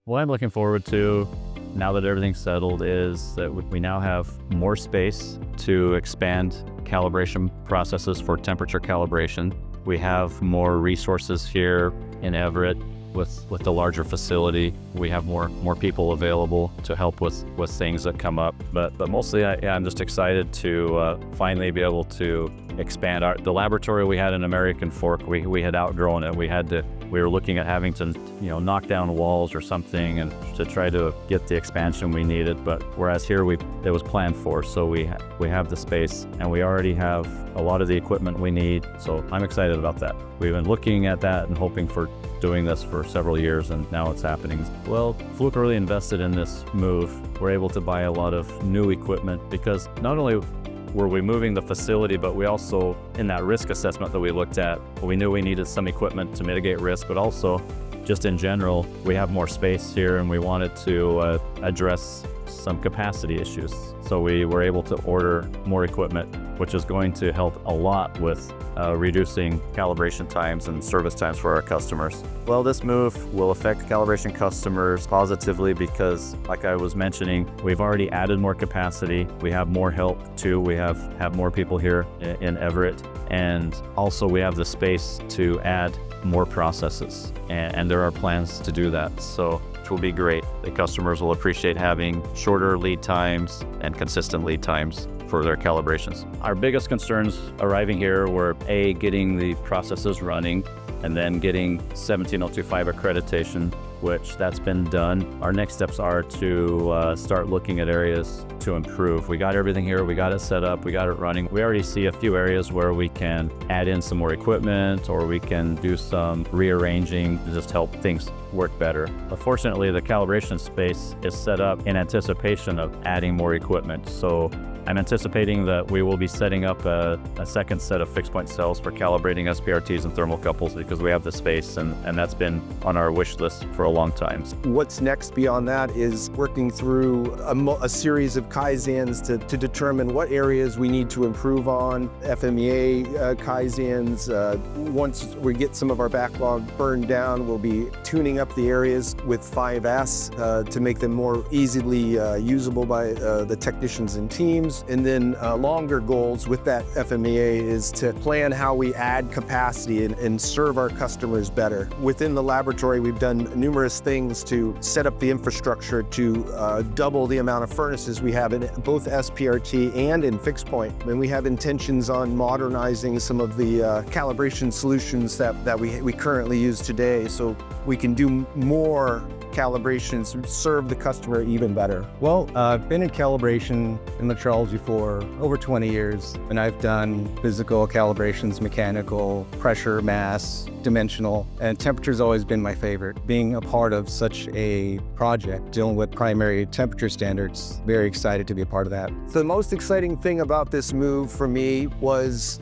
What I'm looking forward to, now that everything's settled, is that we now have more space to expand calibration processes for temperature calibration. We have more resources here in Everett with the larger facility. We have more people available to help with things that come up. But mostly, I'm just excited to finally be able to expand the laboratory we had in American Fork. We had outgrown it. We were looking at having to, knock down walls or something and to try to get the expansion we needed. But whereas here it was planned for, so we have the space and we already have a lot of the equipment we need. So I'm excited about that. We've been looking at that and hoping for doing this for several years, and now it's happening. Well, Fluke really invested in this move. We're able to buy a lot of new equipment because not only were we moving the facility, but we also, in that risk assessment that we looked at, we knew we needed some equipment to mitigate risk, but also just in general, we have more space here and we wanted to address some capacity issues. So we were able to order more equipment, which is going to help a lot with reducing calibration times and service times for our customers. Well, this move will affect calibration customers positively because, like I was mentioning, we've already added more capacity. We have more help too. We have more people here in Everett, and also we have the space to add more processes, and there are plans to do that. So which will be great. The customers will appreciate having shorter lead times and consistent lead times for their calibrations. Our biggest concerns arriving here were getting the processes running and then getting 17025 accreditation, which that's been done. Our next steps are to start looking at areas to improve. We got everything here, we got it set up, we got it running. We already see a few areas where we can add in some more equipment, or we can do some rearranging to just help things work better. But fortunately, the calibration space is set up in anticipation of adding more equipment. So I'm anticipating that we will be setting up a second set of fixed point cells for calibrating SPRTs and thermocouples because we have the space, and that's been on our wish list for a long time. What's next beyond that is working through a series of Kaizens to determine what areas we need to improve on, FMEA Kaizens. Once we get some of our backlog burned down, we'll be tuning up the areas with 5S to make them more easily usable by the technicians and teams. And then longer goals with that FMEA is to plan how we add capacity and serve our customers better. Within the laboratory, we've done numerous things to set up the infrastructure to double the amount of furnaces we have in both SPRT and in fixed point. And we have intentions on modernizing some of the calibration solutions that we currently use today, so we can do more calibrations, serve the customer even better. Well, I've been in calibration and metrology for over 20 years, and I've done physical calibrations, mechanical, pressure, mass, dimensional, and temperature's always been my favorite. Being a part of such a project, dealing with primary temperature standards, very excited to be a part of that. So the most exciting thing about this move for me was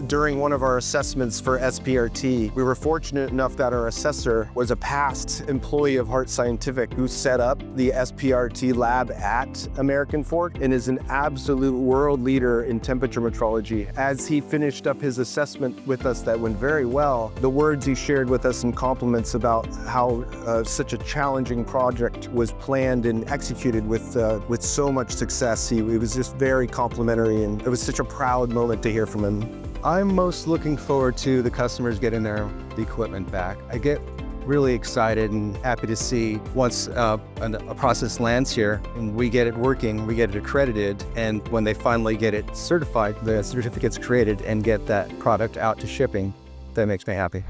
during one of our assessments for SPRT, we were fortunate enough that our assessor was a past employee of Hart Scientific who set up the SPRT lab at American Fork and is an absolute world leader in temperature metrology. As he finished up his assessment with us that went very well, the words he shared with us in compliments about how such a challenging project was planned and executed with so much success. It was just very complimentary, and it was such a proud moment to hear from him. I'm most looking forward to the customers getting the equipment back. I get really excited and happy to see once a process lands here and we get it working, we get it accredited, and when they finally get it certified, the certificate's created and get that product out to shipping, that makes me happy.